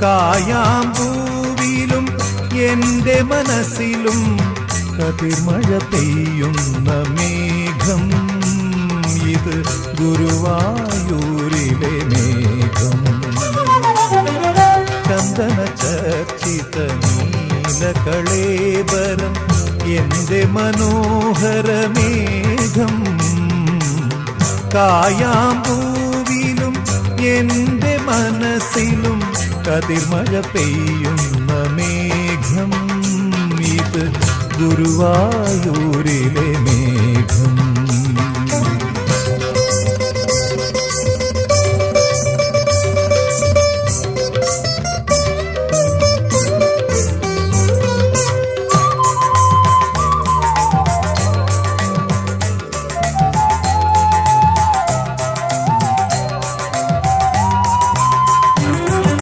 കായാമ്പൂവിലും എന്റെ മനസ്സിലും കതിർമഴ പെയ്യുന്ന മേഘം. ഇത് ഗുരുവായൂരിലെ മേഘം. ചന്ദന ചർച്ചിത നീലകളേബരം എന്റെ മനോഹര മേഘം. കായാമ്പൂവിലും എന്റെ മനസ്സിലും കതിർമഴ പെയ്യുന്ന മേഘം. ഇത് ഗുരുവായൂരിലെ